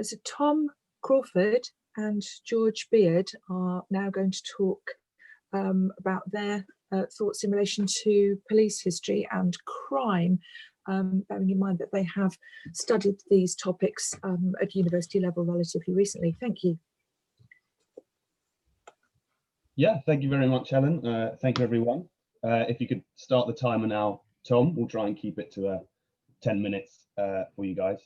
So Tom Crawford and George Beard are now going to talk about their thoughts in relation to police history and crime, bearing in mind that they have studied these topics at university level relatively recently. Thank you. Yeah, thank you very much, Helen. Thank you, everyone. If you could start the timer now, Tom, we'll try and keep it to 10 minutes for you guys.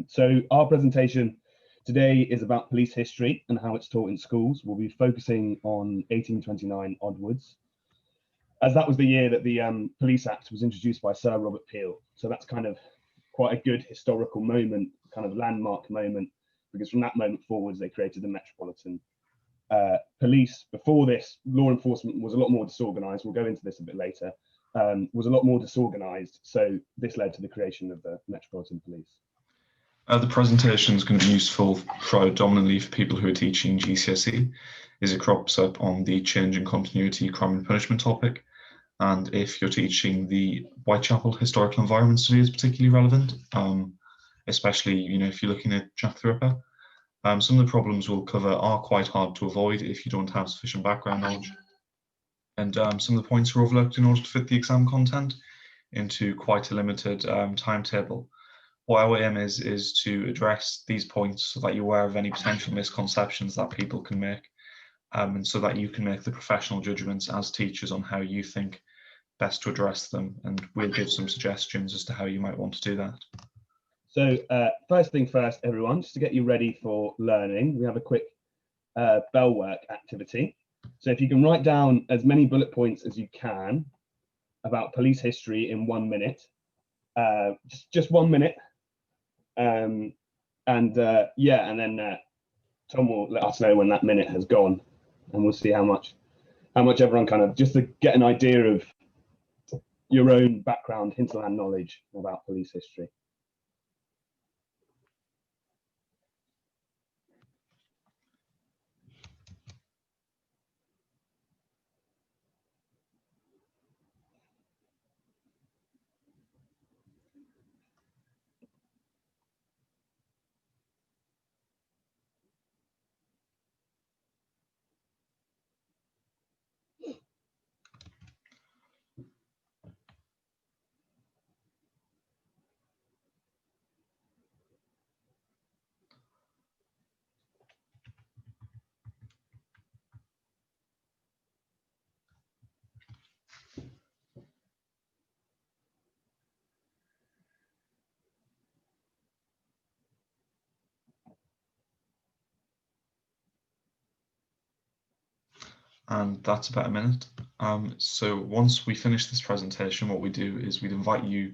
So our presentation today is about police history and how it's taught in schools. We'll be focusing on 1829 onwards, as that was the year that the Police Act was introduced by Sir Robert Peel. So that's kind of quite a good historical moment, kind of landmark moment, because from that moment forwards, they created the Metropolitan Police. Before this, law enforcement was a lot more disorganized. We'll go into this a bit later. Was a lot more disorganized. So this led to the creation of the Metropolitan Police. The presentation is going to be useful predominantly for people who are teaching GCSE, as it crops up on the change and continuity crime and punishment topic. And if you're teaching the Whitechapel historical environment study is particularly relevant, especially if you're looking at Jack the Ripper. Some of the problems we'll cover are quite hard to avoid if you don't have sufficient background knowledge. And some of the points are overlooked in order to fit the exam content into quite a limited timetable. What our aim is to address these points so that you're aware of any potential misconceptions that people can make, and so that you can make the professional judgments as teachers on how you think best to address them. And we'll give some suggestions as to how you might want to do that. So first thing first, everyone, just to get you ready for learning, we have a quick bell work activity. So if you can write down as many bullet points as you can about police history in 1 minute, just 1 minute. And then Tom will let us know when that minute has gone, and we'll see how much everyone kind of, just to get an idea of your own background, hinterland knowledge about police history. And that's about a minute. So once we finish this presentation, what we do is we'd invite you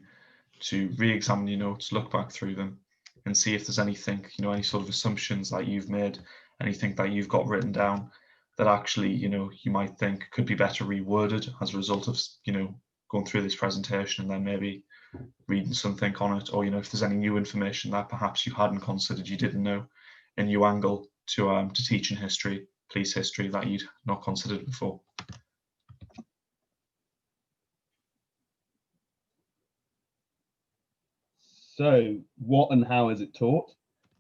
to re-examine your notes, look back through them, and see if there's anything, any sort of assumptions that you've made, anything that you've got written down that actually, you might think could be better reworded as a result of, going through this presentation and then maybe reading something on it, or, if there's any new information that perhaps you hadn't considered, you didn't know, a new angle to teaching history, police history that you'd not considered before. So what and how is it taught?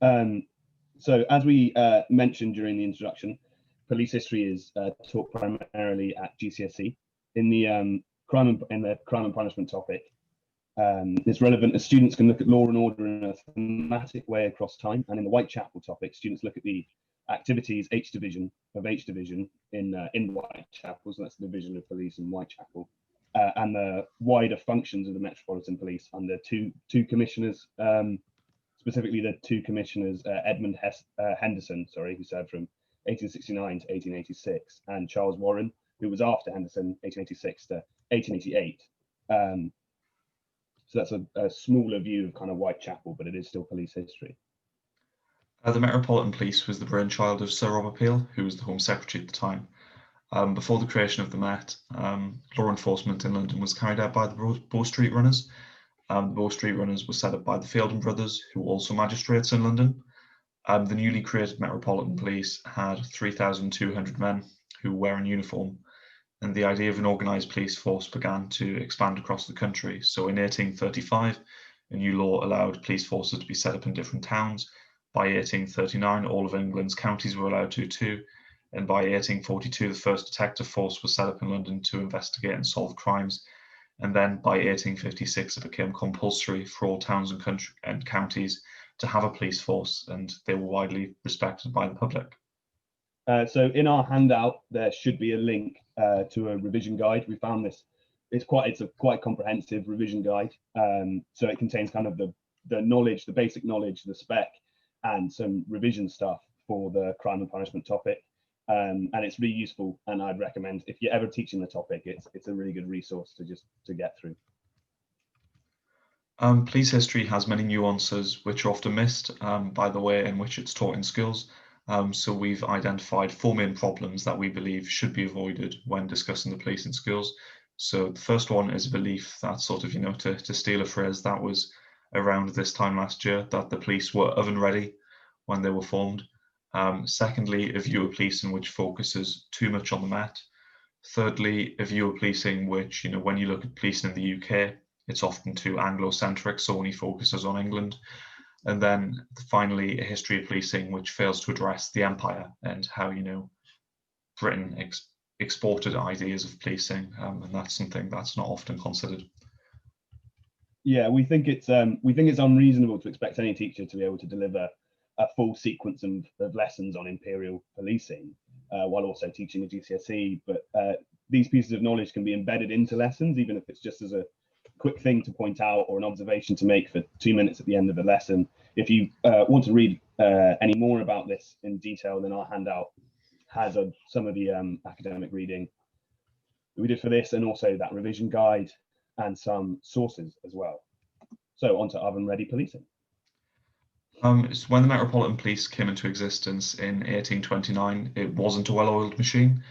So as we mentioned during the introduction, police history is taught primarily at GCSE in the crime and punishment topic. It's relevant as students can look at law and order in a thematic way across time, and in the Whitechapel topic, students look at the activities H division in Whitechapel, so that's the division of police in Whitechapel, and the wider functions of the Metropolitan Police under two commissioners, specifically the two commissioners, Edmund Henderson, who served from 1869 to 1886, and Charles Warren, who was after Henderson, 1886 to 1888. So that's a smaller view of kind of Whitechapel, but it is still police history. The Metropolitan Police was the brainchild of Sir Robert Peel, who was the Home Secretary at the time. Before the creation of the Met, law enforcement in London was carried out by the Bow Street Runners. The Bow Street Runners were set up by the Fielden brothers, who were also magistrates in London. The newly created Metropolitan Police had 3,200 men who were wearing uniform, and the idea of an organised police force began to expand across the country. So in 1835, a new law allowed police forces to be set up in different towns, By 1839, all of England's counties were allowed to too. And by 1842, the first detective force was set up in London to investigate and solve crimes. And then by 1856, it became compulsory for all towns and counties to have a police force, and they were widely respected by the public. So in our handout, there should be a link to a revision guide. We found this, it's a quite comprehensive revision guide. So it contains kind of the knowledge, the basic knowledge, the spec, and some revision stuff for the crime and punishment topic. And it's really useful, and I'd recommend, if you're ever teaching the topic, it's a really good resource to get through. Police history has many nuances which are often missed by the way in which it's taught in schools. So we've identified 4 main problems that we believe should be avoided when discussing the police in schools. So the first one is a belief that sort of, to steal a phrase that was around this time last year, that the police were oven ready when they were formed. Secondly, a view of policing which focuses too much on the Met. Thirdly, a view of policing which, when you look at policing in the UK, it's often too Anglo-centric, so only focuses on England. And then finally, a history of policing which fails to address the empire and how, Britain exported ideas of policing, and that's something that's not often considered. Yeah, we think it's unreasonable to expect any teacher to be able to deliver a full sequence of lessons on imperial policing while also teaching a GCSE. But these pieces of knowledge can be embedded into lessons, even if it's just as a quick thing to point out or an observation to make for 2 minutes at the end of the lesson. If you want to read any more about this in detail, then our handout has some of the academic reading we did for this, and also that revision guide and some sources as well. So on to oven-ready policing. So when the Metropolitan Police came into existence in 1829, it wasn't a well-oiled machine.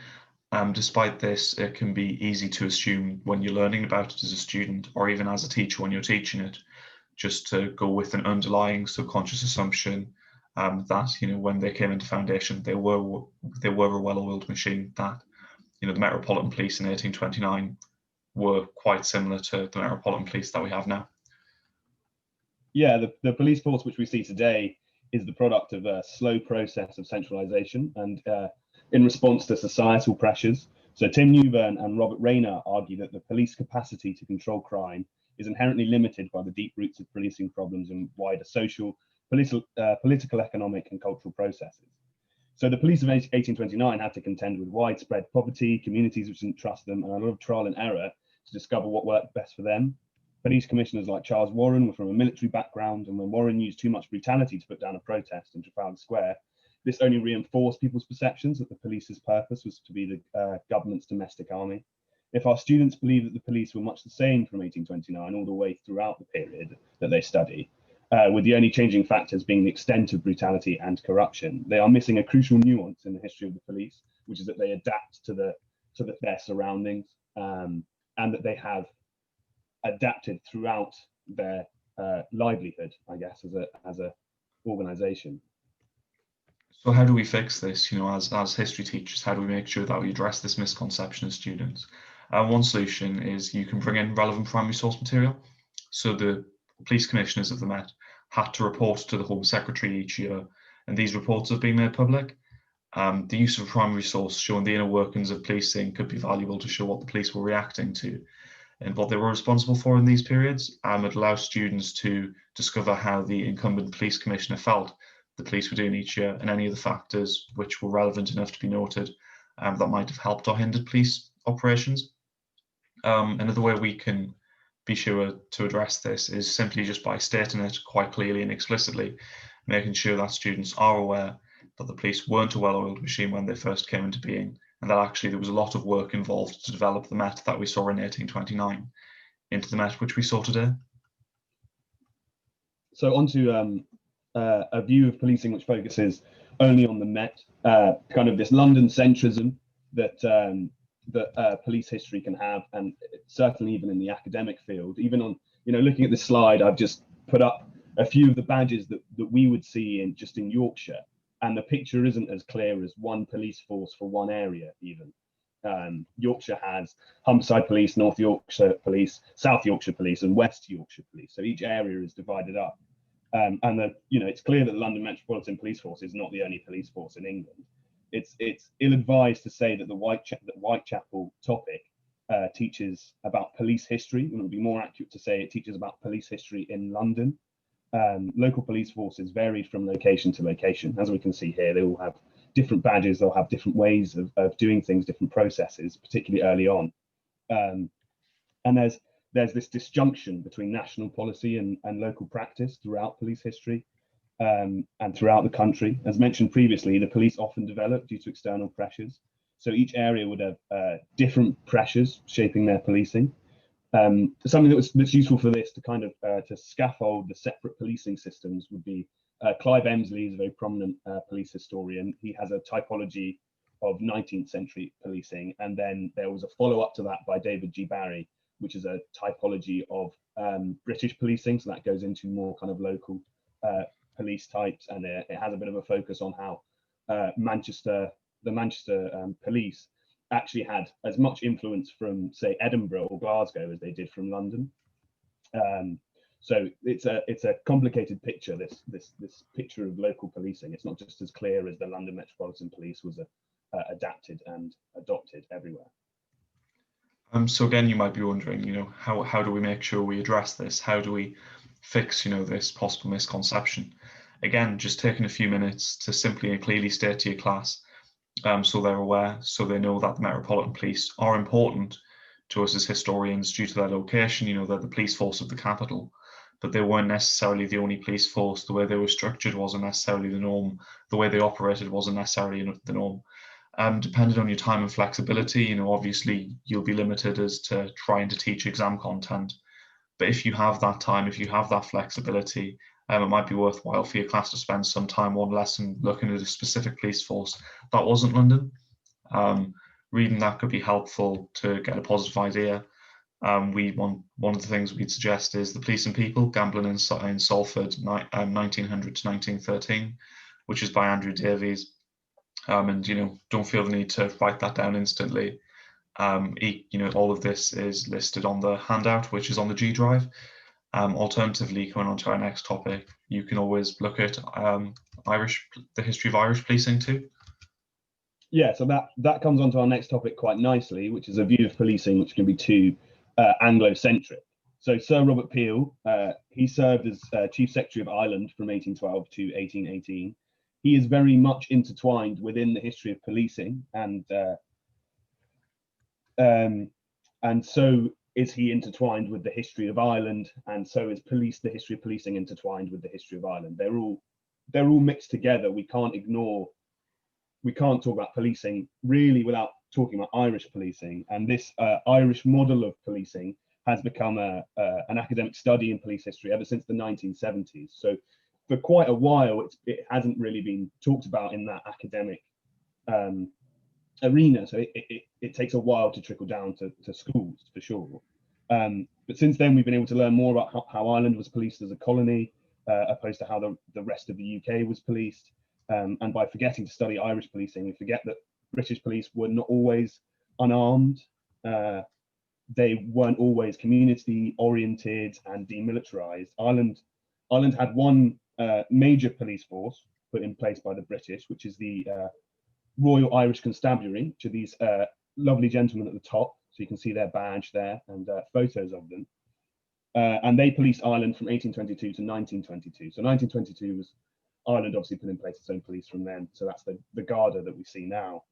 Despite this, it can be easy to assume when you're learning about it as a student, or even as a teacher when you're teaching it, just to go with an underlying subconscious assumption that when they came into foundation, they were a well-oiled machine. That the Metropolitan Police in 1829 were quite similar to the Metropolitan Police that we have now. Yeah, the police force which we see today is the product of a slow process of centralisation and in response to societal pressures. So Tim Newburn and Robert Rayner argue that the police capacity to control crime is inherently limited by the deep roots of policing problems and wider social, political, economic and cultural processes. So the police of 1829 had to contend with widespread poverty, communities which didn't trust them, and a lot of trial and error to discover what worked best for them. Police commissioners like Charles Warren were from a military background, and when Warren used too much brutality to put down a protest in Trafalgar Square, this only reinforced people's perceptions that the police's purpose was to be the government's domestic army. If our students believe that the police were much the same from 1829 all the way throughout the period that they study, with the only changing factors being the extent of brutality and corruption, they are missing a crucial nuance in the history of the police, which is that they adapt to their surroundings, and that they have adapted throughout their livelihood, I guess, as a organization. So how do we fix this? As history teachers, how do we make sure that we address this misconception as students? One solution is you can bring in relevant primary source material. So the police commissioners of the Met had to report to the Home Secretary each year, and these reports have been made public. The use of a primary source showing the inner workings of policing could be valuable to show what the police were reacting to and what they were responsible for in these periods. It allows students to discover how the incumbent police commissioner felt the police were doing each year and any of the factors which were relevant enough to be noted that might have helped or hindered police operations. Another way we can be sure to address this is simply just by stating it quite clearly and explicitly, making sure that students are aware that the police weren't a well-oiled machine when they first came into being, and that actually there was a lot of work involved to develop the Met that we saw in 1829 into the Met which we saw today. So onto a view of policing which focuses only on the Met, kind of this London centrism that police history can have, and certainly even in the academic field. Even on, looking at this slide, I've just put up a few of the badges that we would see in Yorkshire, and the picture isn't as clear as one police force for one area even. Yorkshire has Humberside Police, North Yorkshire Police, South Yorkshire Police and West Yorkshire Police. So each area is divided up. And it's clear that the London Metropolitan Police Force is not the only police force in England. It's ill-advised to say that the Whitechapel topic teaches about police history, and it would be more accurate to say it teaches about police history in London. Local police forces varied from location to location. As we can see here, they all have different badges, they'll have different ways of doing things, different processes, particularly early on. And there's this disjunction between national policy and local practice throughout police history and throughout the country. As mentioned previously, the police often develop due to external pressures. So each area would have different pressures shaping their policing. Something that's useful for this to kind of to scaffold the separate policing systems would be Clive Emsley is a very prominent police historian. He has a typology of 19th century policing, and then there was a follow-up to that by David G. Barry, which is a typology of British policing. So that goes into more kind of local police types, and it has a bit of a focus on how the Manchester police actually had as much influence from, say, Edinburgh or Glasgow as they did from London. So it's a complicated picture. This picture of local policing. It's not just as clear as the London Metropolitan Police was adapted and adopted everywhere. So again, you might be wondering, how do we make sure we address this? How do we fix, this possible misconception? Again, just taking a few minutes to simply and clearly state to your class, so they're aware, so they know that the Metropolitan Police are important to us as historians due to their location. They're the police force of the capital, but they weren't necessarily the only police force. The way they were structured wasn't necessarily the norm. The way they operated wasn't necessarily the norm. Depending on your time and flexibility, obviously you'll be limited as to trying to teach exam content. But if you have that time, if you have that flexibility, it might be worthwhile for your class to spend some time one lesson looking at a specific police force that wasn't London. Reading that could be helpful to get a positive idea. One of the things we'd suggest is The Police and People, Gambling in Salford, 1900 to 1913, which is by Andrew Davies. And don't feel the need to write that down instantly. All of this is listed on the handout, which is on the G Drive. Alternatively, going on to our next topic, you can always look at the history of Irish policing too. Yeah, so that comes on to our next topic quite nicely, which is a view of policing which can be too Anglo-centric. So Sir Robert Peel, he served as Chief Secretary of Ireland from 1812 to 1818. He is very much intertwined within the history of policing, and so is he intertwined with the history of Ireland, and so is the history of policing intertwined with the history of Ireland. They're all mixed together. We can't talk about policing really without talking about Irish policing, and this Irish model of policing has become an academic study in police history ever since the 1970s. So for quite a while, it hasn't really been talked about in that academic arena. So it takes a while to trickle down to schools, for sure. But since then, we've been able to learn more about how Ireland was policed as a colony, opposed to how the rest of the UK was policed. And by forgetting to study Irish policing, we forget that British police were not always unarmed. They weren't always community oriented and demilitarized. Ireland had one major police force put in place by the British, which is the Royal Irish Constabulary, which are these lovely gentlemen at the top. So you can see their badge there and photos of them. And they policed Ireland from 1822 to 1922. So 1922 was Ireland obviously put in place its own police from then. So that's the Garda that we see now.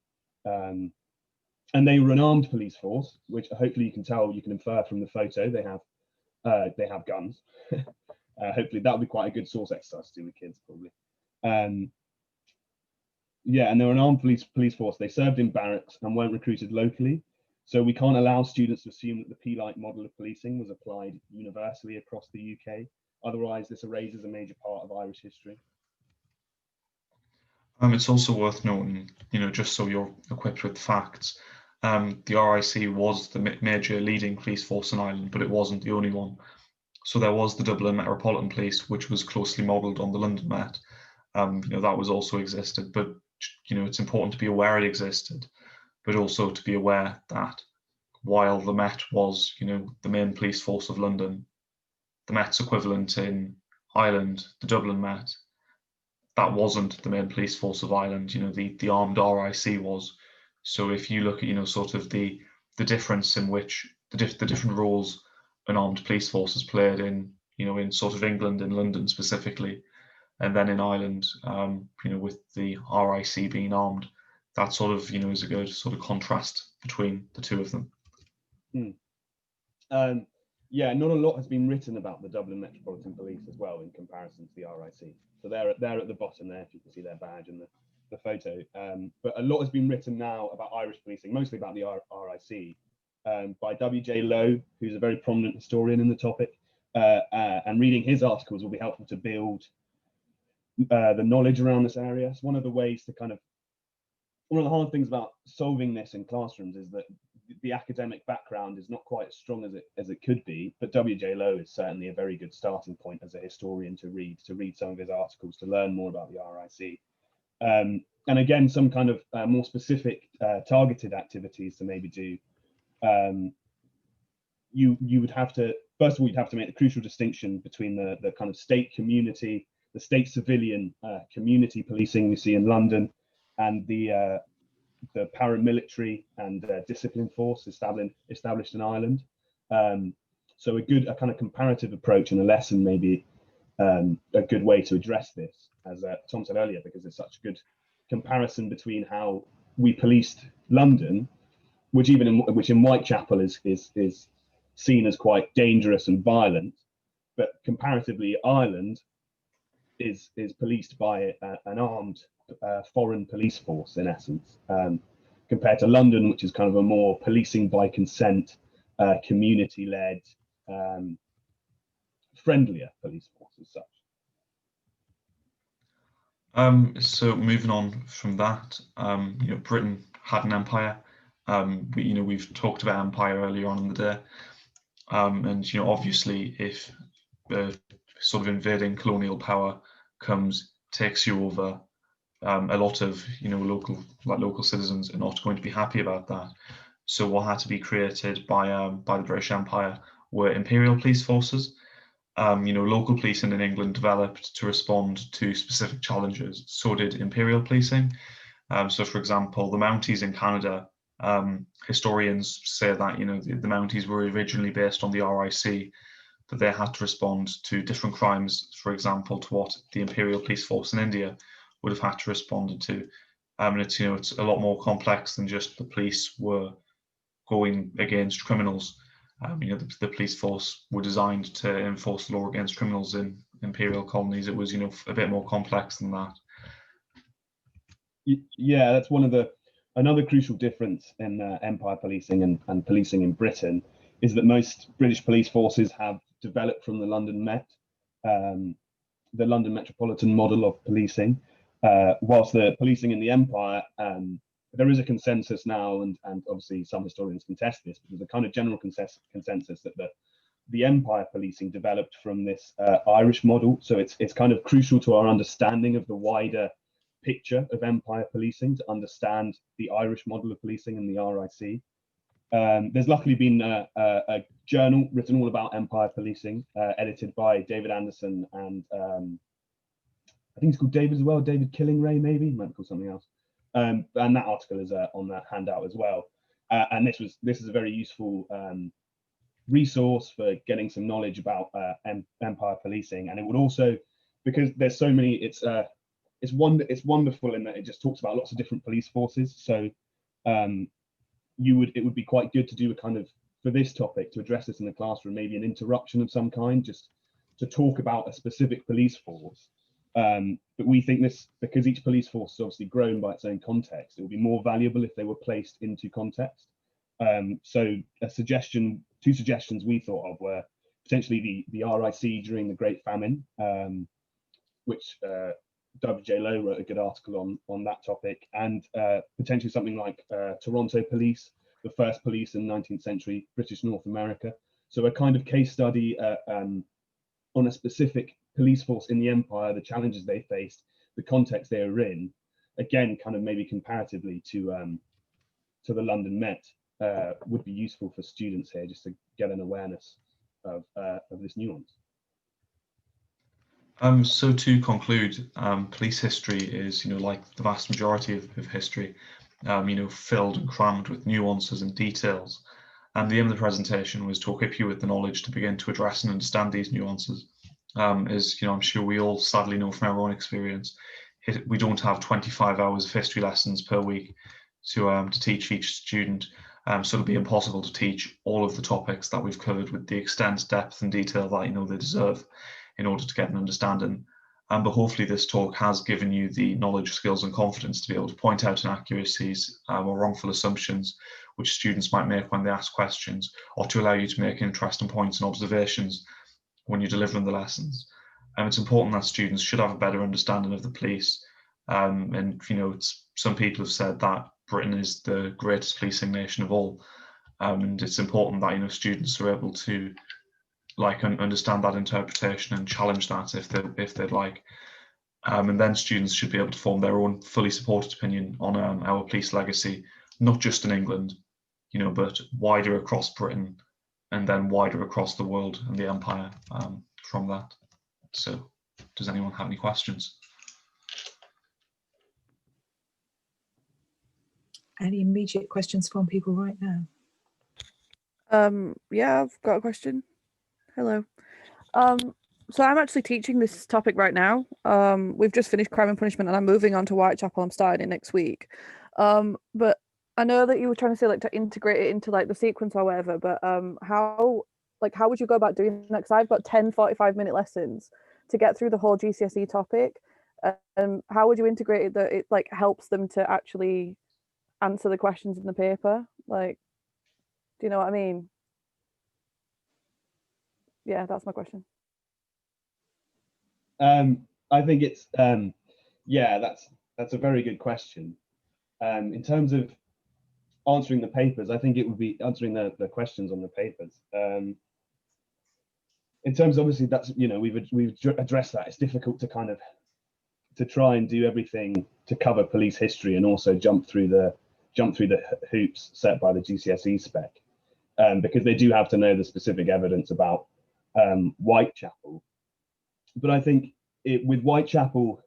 And they were an armed police force, which hopefully you can infer from the photo. They have guns. Hopefully that'll be quite a good source exercise to do with kids, probably. Yeah, and they were an armed police force. They served in barracks and weren't recruited locally. So we can't allow students to assume that the Peelite model of policing was applied universally across the UK. Otherwise, this erases a major part of Irish history. It's also worth noting, just so you're equipped with the facts, the RIC was the major leading police force in Ireland, but it wasn't the only one. So there was the Dublin Metropolitan Police, which was closely modelled on the London Met. That was also existed, but it's important to be aware it existed, but also to be aware that while the Met was, the main police force of London, the Met's equivalent in Ireland, the Dublin Met, that wasn't the main police force of Ireland. The armed RIC was. So if you look at sort of the difference in which the different roles an armed police force has played in sort of England and London specifically, and then in Ireland, with the RIC being armed, that sort of is a good sort of contrast between the two of them. Yeah, not a lot has been written about the Dublin Metropolitan Police as well in comparison to the RIC. So they're at the bottom there, if you can see their badge and the photo. But a lot has been written now about Irish policing, mostly about the RIC, by W.J. Lowe, who's a very prominent historian in the topic. And reading his articles will be helpful to build the knowledge around this area. It's one of the ways to one of the hard things about solving this in classrooms is that the academic background is not quite as strong as it could be, but W.J. Lowe is certainly a very good starting point as a historian to read some of his articles, to learn more about the RIC. And again, some kind of more specific targeted activities to maybe do. You would have to, first of all, you'd have to make the crucial distinction between the kind of state community, the state civilian community policing we see in London, and the paramilitary and discipline force established in Ireland. So a kind of comparative approach in a lesson may be a good way to address this, as Tom said earlier, because it's such a good comparison between how we policed London, which in Whitechapel is seen as quite dangerous and violent, but comparatively Ireland is policed by an armed foreign police force in essence, compared to London, which is kind of a more policing by consent, community-led, friendlier police force as such. So moving on from that, Britain had an empire. We've talked about empire earlier on in the day, and obviously, if sort of invading colonial power takes you over, a lot of local citizens are not going to be happy about that. So what had to be created by the British Empire were imperial police forces. Local policing in England developed to respond to specific challenges. So did imperial policing. So, for example, the Mounties in Canada, historians say that the Mounties were originally based on the RIC, but they had to respond to different crimes, for example, to what the imperial police force in India would have had to respond to. And it's a lot more complex than just the police were going against criminals. The police force were designed to enforce the law against criminals in imperial colonies. It was a bit more complex than that. Yeah, that's another crucial difference in empire policing and policing in Britain is that most British police forces have developed from the London Met, the London Metropolitan model of policing, whilst the policing in the empire, there is a consensus now, and obviously some historians contest this, but there's a kind of general consensus that the empire policing developed from this Irish model. So it's kind of crucial to our understanding of the wider picture of empire policing to understand the Irish model of policing and the RIC. There's luckily been a journal written all about empire policing, edited by David Anderson and I think it's called David as well, David Killingray maybe, might be called something else. And that article is on that handout as well. And this is a very useful resource for getting some knowledge about empire policing. And it would also, because there's so many, it's wonderful in that it just talks about lots of different police forces. So it would be quite good to do a kind of, for this topic, to address this in the classroom, maybe an interruption of some kind, just to talk about a specific police force. But we think this, because each police force is obviously grown by its own context, it would be more valuable if they were placed into context. So two suggestions we thought of were potentially the RIC during the Great Famine, which W.J. Lowe wrote a good article on that topic, and potentially something like Toronto Police, the first police in 19th century British North America. So a kind of case study on a specific police force in the empire, the challenges they faced, the context they were in, again, kind of maybe comparatively to the London Met, would be useful for students here, just to get an awareness of this nuance. So to conclude, police history is, like the vast majority of history, filled and crammed with nuances and details. And the aim of the presentation was to equip you with the knowledge to begin to address and understand these nuances. As I'm sure we all sadly know from our own experience, we don't have 25 hours of history lessons per week to teach each student. So it'll be impossible to teach all of the topics that we've covered with the extent, depth, and detail that they deserve in order to get an understanding. But hopefully this talk has given you the knowledge, skills, and confidence to be able to point out inaccuracies or wrongful assumptions which students might make when they ask questions, or to allow you to make interesting points and observations when you're delivering the lessons. It's important that students should have a better understanding of the police. And some people have said that Britain is the greatest policing nation of all, and it's important that students are able to understand that interpretation and challenge that if they'd like. And then students should be able to form their own fully supported opinion on our police legacy, not just in England, but wider across Britain, and then wider across the world and the empire from that. So, does anyone have any questions? Any immediate questions from people right now? Yeah, I've got a question. Hello. So I'm actually teaching this topic right now. We've just finished Crime and Punishment, and I'm moving on to Whitechapel. I'm starting it next week. But I know that you were trying to say to integrate it into the sequence or whatever. But how would you go about doing that? Because I've got 10 45-minute lessons to get through the whole GCSE topic. How would you integrate it that it helps them to actually answer the questions in the paper? Do you know what I mean? Yeah, that's my question. I think it's that's a very good question. In terms of answering the papers, I think it would be answering the questions on the papers. In terms, obviously, that's we've addressed that. It's difficult to try and do everything to cover police history and also jump through the hoops set by the GCSE spec, because they do have to know the specific evidence about Whitechapel. But I think with Whitechapel,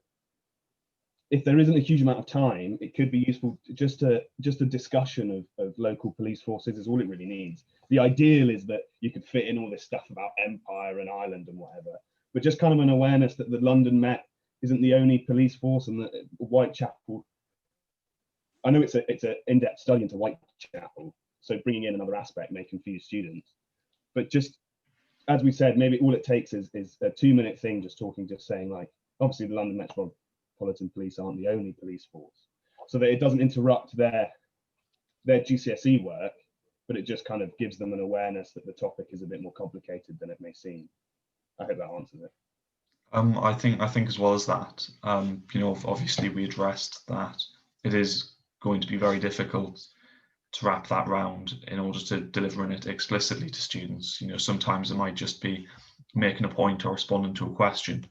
if there isn't a huge amount of time, it could be useful just a discussion of local police forces is all it really needs. The ideal is that you could fit in all this stuff about Empire and Ireland and whatever, but just kind of an awareness that the London Met isn't the only police force, and that Whitechapel, I know it's an in-depth study into Whitechapel, so bringing in another aspect may confuse students, but just as we said, maybe all it takes is a 2-minute thing, just saying obviously the London Metropolitan Police aren't the only police force, so that it doesn't interrupt their GCSE work, but it just kind of gives them an awareness that the topic is a bit more complicated than it may seem. I hope that answers it. I think as well as that, obviously we addressed that it is going to be very difficult to wrap that round in order to delivering it explicitly to students. Sometimes it might just be making a point or responding to a question,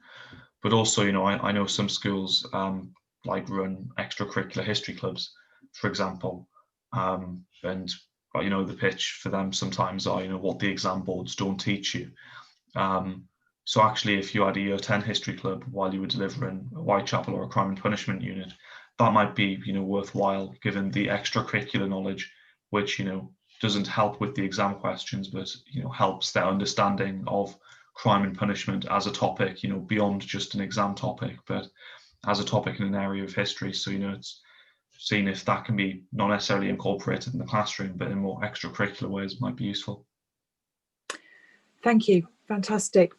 but also, I know some schools run extracurricular history clubs, for example, and the pitch for them sometimes are, what the exam boards don't teach you. So actually, if you had a Year 10 history club while you were delivering a Whitechapel or a Crime and Punishment unit, that might be, worthwhile, given the extracurricular knowledge, which, doesn't help with the exam questions, but, helps their understanding of crime and punishment as a topic, beyond just an exam topic, but as a topic in an area of history. So, it's seeing if that can be not necessarily incorporated in the classroom, but in more extracurricular ways might be useful. Thank you. Fantastic.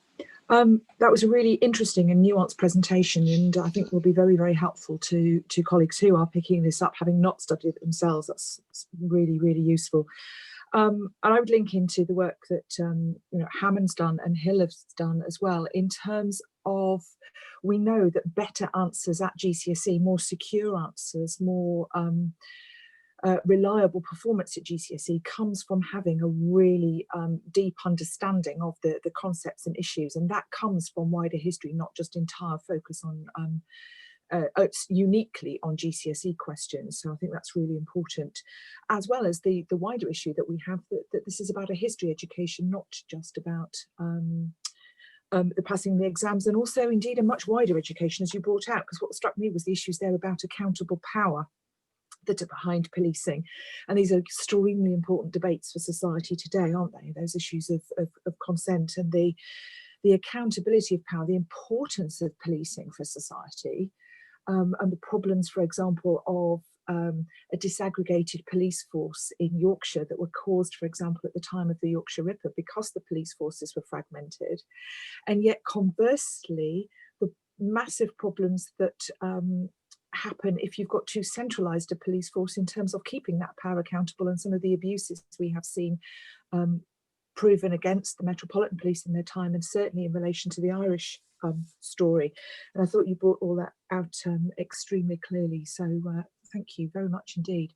That was a really interesting and nuanced presentation, and I think will be very, very helpful to colleagues who are picking this up, having not studied it themselves. That's really, really useful. And I would link into the work that Hammond's done and Hill has done as well, in terms of, we know that better answers at GCSE, more secure answers, more reliable performance at GCSE comes from having a really deep understanding of the concepts and issues, and that comes from wider history, not just entire focus on uniquely on GCSE questions. So I think that's really important, as well as the wider issue that we have, that this is about a history education, not just about the passing the exams, and also indeed a much wider education, as you brought out, because what struck me was the issues there about accountable power that are behind policing. And these are extremely important debates for society today, aren't they? Those issues of consent and the accountability of power, the importance of policing for society, and the problems, for example, of a disaggregated police force in Yorkshire that were caused, for example, at the time of the Yorkshire Ripper, because the police forces were fragmented. And yet, conversely, the massive problems that happen if you've got too centralised a police force in terms of keeping that power accountable, and some of the abuses we have seen proven against the Metropolitan Police in their time, and certainly in relation to the Irish story. And I thought you brought all that out extremely clearly. So thank you very much indeed.